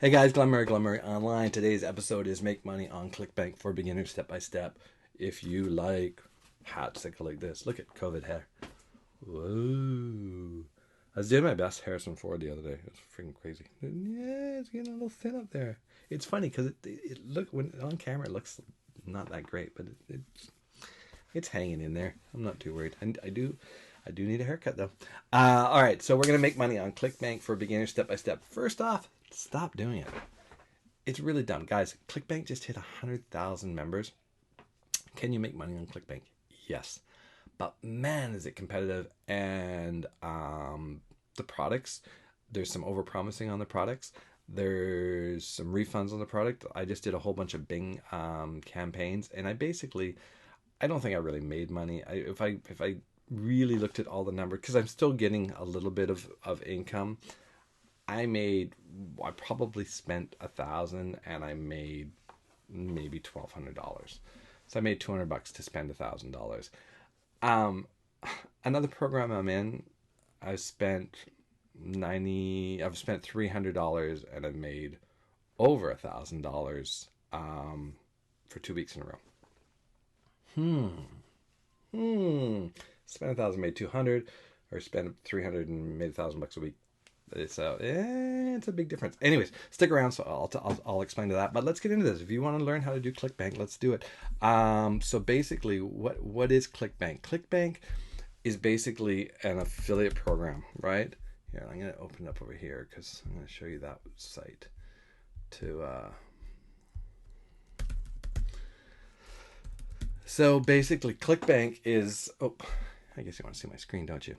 Hey guys, Glenmurray Online. Today's episode is Make Money on Clickbank for Beginners Step by Step. If you like hats that go like this, look at COVID hair. Whoa. I was doing my best Harrison Ford the other day. It was freaking crazy. Yeah, it's getting a little thin up there. It's funny because it look when on camera it looks not that great, but it's hanging in there. I'm not too worried. I do need a haircut though. All right, so we're gonna make money on Clickbank for Beginners Step by Step. First off, stop doing it. It's really dumb, guys. Clickbank just hit 100,000 members. Can you make money on Clickbank? Yes, but man, is it competitive. And the products, there's some overpromising on the products. There's some refunds on the product. I just did a whole bunch of Bing campaigns, and I don't think I really made money. If I really looked at all the numbers, because I'm still getting a little bit of income. I probably spent $1,000 and I made maybe $1,200. So I made $200 to spend $1,000. Another program I'm in, I've spent $300 and I've made over $1,000 for 2 weeks in a row. Spent 1,000, made 200, or spent 300 and made $1,000 a week. So it's a big difference. Anyways, stick around, so I'll explain to that. But let's get into this. If you want to learn how to do Clickbank, let's do it. So basically, what is Clickbank? Clickbank is basically an affiliate program, right? Here, I'm going to open it up over here because I'm going to show you that site. So basically, Clickbank is. Oh, I guess you want to see my screen, don't you?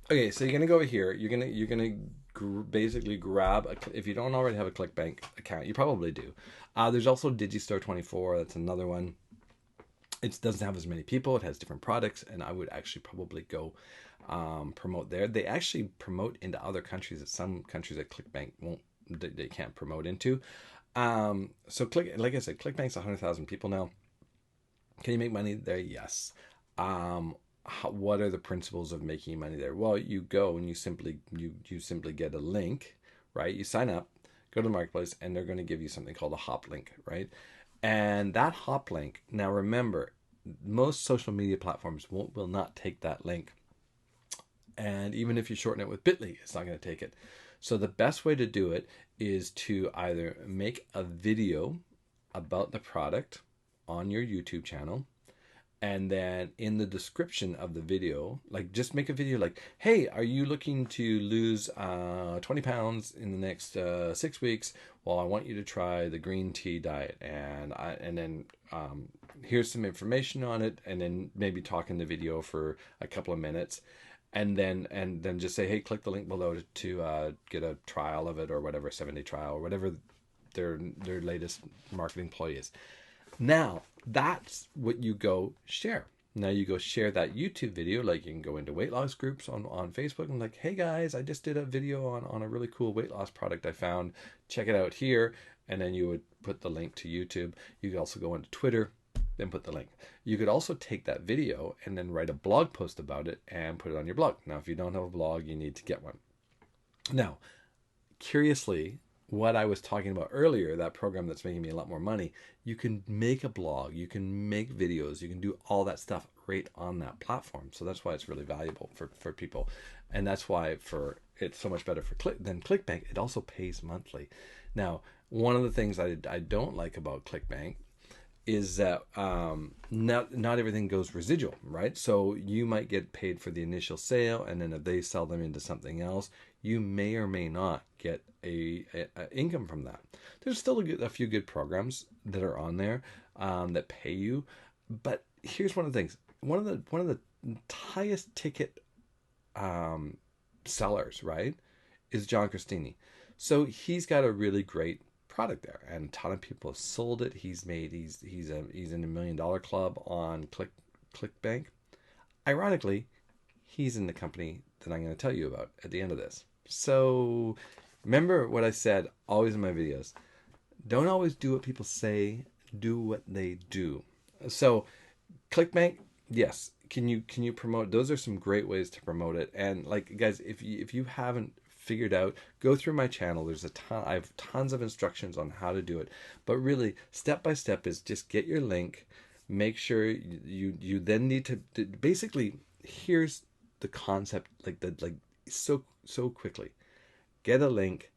Okay, so you're gonna go over here. You're gonna basically grab if you don't already have a Clickbank account, you probably do. There's also Digistore24. That's another one. It doesn't have as many people. It has different products, and I would actually probably go promote there. They actually promote into other countries that some countries that Clickbank won't. They can't promote into. So like I said, Clickbank's 100,000 people now. Can you make money there? Yes. What are the principles of making money there? Well, you go and you simply get a link, right? You sign up, go to the marketplace, and they're going to give you something called a hop link, right? And that hop link, now remember, most social media platforms will not take that link. And even if you shorten it with Bitly, it's not going to take it. So the best way to do it is to either make a video about the product on your YouTube channel, and then in the description of the video, like just make a video like, hey, are you looking to lose 20 pounds in the next 6 weeks? Well, I want you to try the green tea diet, and then here's some information on it, and then maybe talk in the video for a couple of minutes. And then just say, hey, click the link below to get a trial of it, or whatever, 7-day trial, or whatever their latest marketing ploy is. Now, that's what you go share. Now you go share that YouTube video, like you can go into weight loss groups on Facebook and like, hey guys, I just did a video on a really cool weight loss product I found. Check it out here. And then you would put the link to YouTube. You could also go into Twitter, then put the link. You could also take that video and then write a blog post about it and put it on your blog. Now, if you don't have a blog, you need to get one. Now, curiously, what I was talking about earlier, that program that's making me a lot more money, you can make a blog, you can make videos, you can do all that stuff right on that platform. So that's why it's really valuable for people. And that's why it's so much better than Clickbank. It also pays monthly. Now, one of the things I don't like about Clickbank is that not everything goes residual, right? So you might get paid for the initial sale, and then if they sell them into something else, you may or may not get a income from that. There's still a few good programs that are on there that pay you, but here's one of the things. One of the highest ticket sellers, right, is John Cristini. So he's got a really great product there, and a ton of people have sold it. He's in $1 million club on Clickbank. Ironically, he's in the company that I'm going to tell you about at the end of this. So remember what I said always in my videos. Don't always do what people say, do what they do. So Clickbank, yes, can you promote? Those are some great ways to promote it. And like, guys, if you haven't figured out, go through my channel. There's a ton. I have tons of instructions on how to do it. But really, step by step is just get your link. Make sure you then need to basically, here's the concept, so quickly. Get a link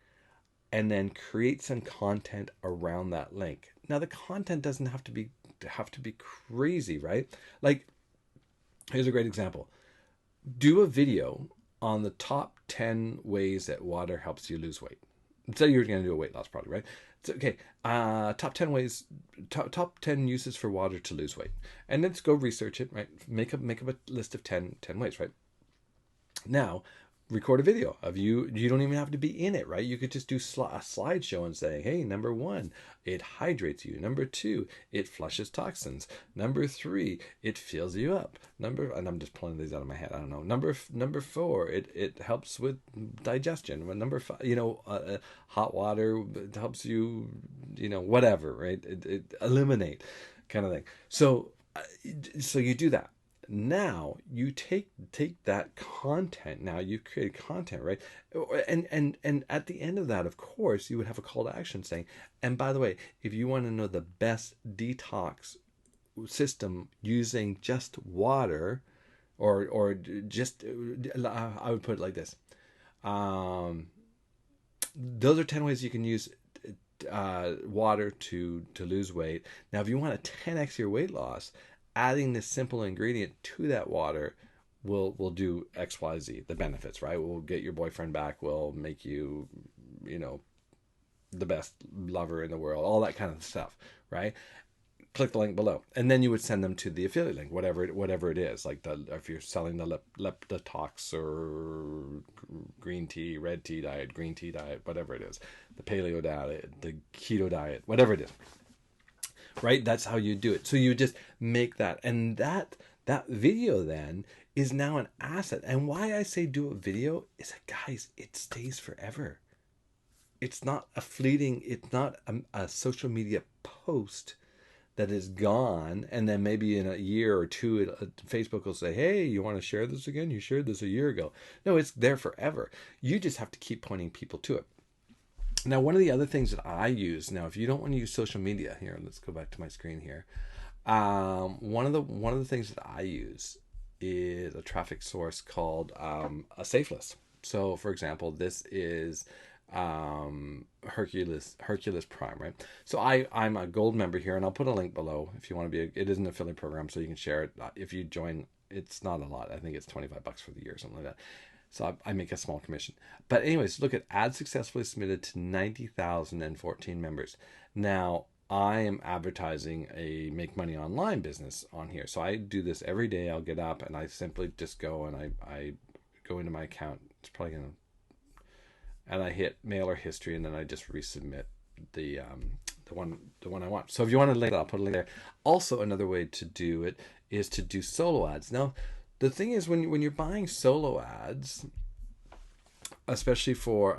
and then create some content around that link. Now the content doesn't have to be crazy, right? Like, here's a great example. Do a video on the top 10 ways that water helps you lose weight. Say you're going to do a weight loss product, right? So, okay, top 10 ways, top 10 uses for water to lose weight. And let's go research it, right? Make up a list of 10 ways, right? Now, record a video of you. You don't even have to be in it, right? You could just do a slideshow and say, hey, number 1, it hydrates you. Number 2, it flushes toxins. Number 3, it fills you up. And I'm just pulling these out of my head. I don't know. Number 4, it helps with digestion. Number 5, hot water helps you, whatever, right? It eliminate kind of thing. So you do that. Now you take that content. Now you create content, right? And at the end of that, of course, you would have a call to action saying, and by the way, if you want to know the best detox system using just water, or just, I would put it like this. Those are 10 ways you can use water to lose weight. Now, if you want to 10x your weight loss, adding this simple ingredient to that water will do XYZ, the benefits, right? We'll get your boyfriend back, will make you, the best lover in the world, all that kind of stuff, right? Click the link below, and then you would send them to the affiliate link, whatever it is, like if you're selling the lip detox or green tea, red tea diet, green tea diet, whatever it is, the paleo diet, the keto diet, whatever it is. Right? That's how you do it. So you just make that. And that video then is now an asset. And why I say do a video is that, guys, it stays forever. It's not it's not a social media post that is gone. And then maybe in a year or two, Facebook will say, hey, you want to share this again? You shared this a year ago. No, it's there forever. You just have to keep pointing people to it. Now, one of the other things that I use, now, if you don't want to use social media here, let's go back to my screen here. One of the things that I use is a traffic source called a safe list. So, for example, this is Hercules Prime, right? So I'm a gold member here, and I'll put a link below if you want to be. It is an affiliate program, so you can share it. If you join, it's not a lot. I think it's $25 for the year, something like that. So I make a small commission. But anyways, look at ads successfully submitted to 90,014 members. Now, I am advertising a make money online business on here. So I do this every day. I'll get up and I simply just go and I go into my account. It's probably going to, and I hit mailer history, and then I just resubmit the one I want. So if you want to link that, I'll put a link there. Also, another way to do it is to do solo ads. Now, the thing is, when you're buying solo ads, especially for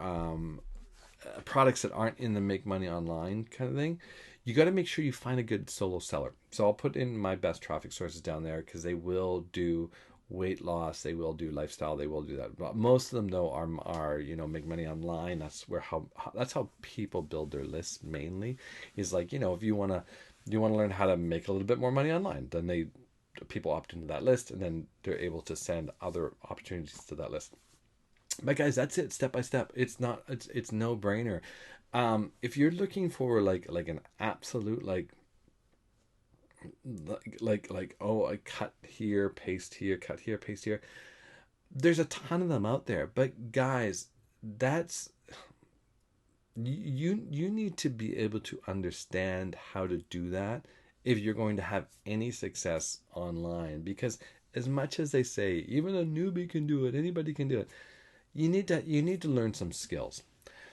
products that aren't in the make money online kind of thing, you got to make sure you find a good solo seller. So I'll put in my best traffic sources down there, because they will do weight loss, they will do lifestyle, they will do that. But most of them though are make money online. That's how people build their lists mainly. Is like, if you want to learn how to make a little bit more money online, then people opt into that list, and then they're able to send other opportunities to that list. But guys, that's it, step by step. It's no brainer. If you're looking for like an absolute oh, I cut here, paste here, cut here, paste here, there's a ton of them out there. But guys, that's you need to be able to understand how to do that if you're going to have any success online. Because as much as they say even a newbie can do it, anybody can do it, you need to learn some skills.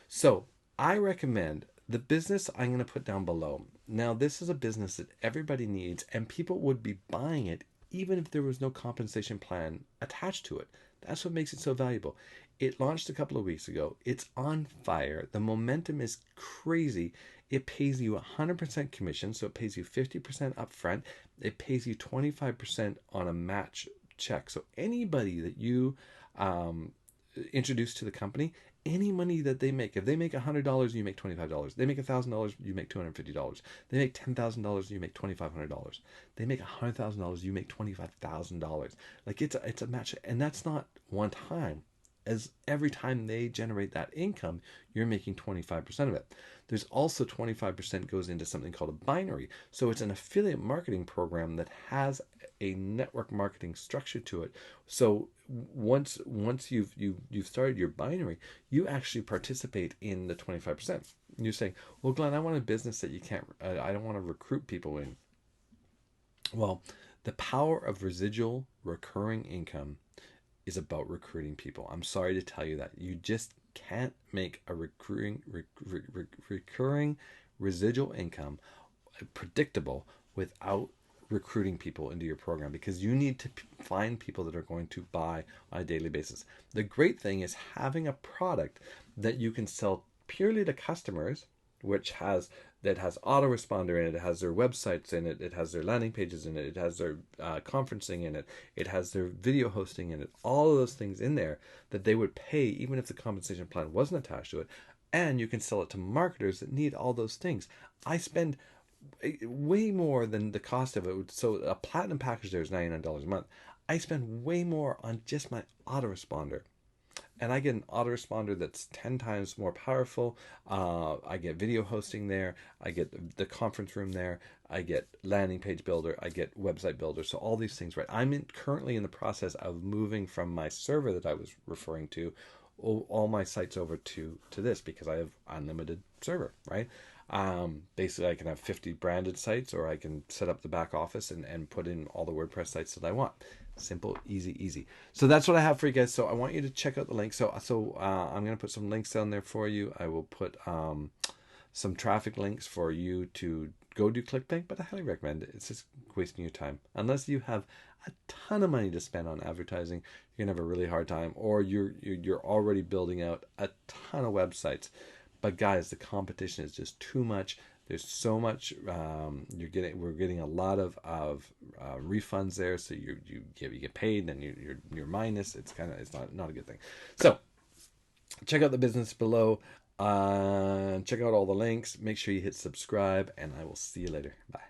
So I recommend the business I'm going to put down below. Now, this is a business that everybody needs, and people would be buying it even if there was no compensation plan attached to it. That's what makes it so valuable. It launched a couple of weeks ago. It's on fire. The momentum is crazy. It pays you 100% commission, so it pays you 50% upfront. It pays you 25% on a match check. So anybody that you introduce to the company, any money that they make, if they make $100, you make $25. They make $1,000, you make $250. They make $10,000, you make $2,500. They make $100,000, you make $25,000. Like it's a match, and that's not one time. As every time they generate that income, you're making 25% of it. There's also 25% goes into something called a binary. So it's an affiliate marketing program that has a network marketing structure to it. So once you've started your binary, you actually participate in the 25%. You're saying, well, Glenn, I want a business that you can't, I don't want to recruit people in. Well, the power of residual recurring income is about recruiting people. I'm sorry to tell you that. You just can't make a recurring residual income predictable without recruiting people into your program, because you need to find people that are going to buy on a daily basis. The great thing is having a product that you can sell purely to customers, which has autoresponder in it, it has their websites in it, it has their landing pages in it, it has their conferencing in it, it has their video hosting in it, all of those things in there that they would pay even if the compensation plan wasn't attached to it. And you can sell it to marketers that need all those things. I spend way more than the cost of it. So a platinum package there is $99 a month. I spend way more on just my autoresponder. And I get an autoresponder that's 10 times more powerful. I get video hosting there. I get the conference room there. I get landing page builder. I get website builder. So all these things, right? I'm currently in the process of moving from my server that I was referring to, all my sites over to this, because I have unlimited server, right? Basically, I can have 50 branded sites, or I can set up the back office and put in all the WordPress sites that I want. Simple, easy. So that's what I have for you guys. So I want you to check out the link. So I'm going to put some links down there for you. I will put some traffic links for you to go do Clickbank, but I highly recommend it. It's just wasting your time. Unless you have a ton of money to spend on advertising, you're going to have a really hard time, or you're already building out a ton of websites. But guys, the competition is just too much. There's so much. We're getting a lot of refunds there. So you get paid, and you're minus. It's not a good thing. So check out the business below. Check out all the links. Make sure you hit subscribe, and I will see you later. Bye.